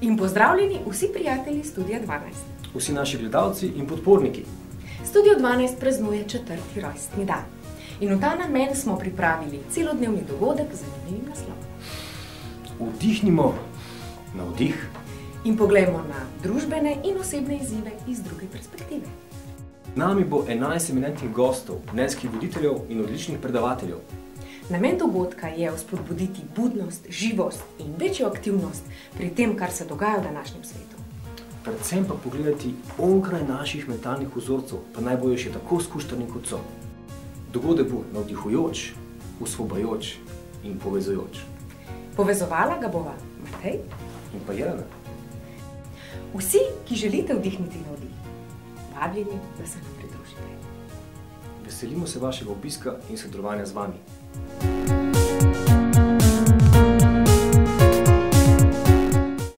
In pozdravljeni vsi prijatelji Studia 12. Vsi naši gledalci in podporniki. Studio 12 praznuje 4. rojstni dan. In v ta namen smo pripravili celodnevni dogodek z zanimivim naslovom. Vdihnimo na vdih In poglejmo na družbene in osebne izzive iz druge perspektive. Nami bo 11 eminentnih gostov, mnenjskih voditeljev in odličnih predavateljev. Namen dogodka je vzpodbuditi budnost, živost in večjo aktivnost pri tem, kar se dogaja v današnjem svetu. Predvsem pa pogledati onkraj naših mentalnih vzorcev, pa naj bojo še tako skuštrni kot so. Dogodek bo navdihujoč, usvobajoč in povezujoč. Povezovala ga bova Matej In pa Jelena. Vsi, ki želite vdihniti na vdih, vabljeni, da se nam pridružite. Veselimo se vašega obiska in sodelovanja z vami.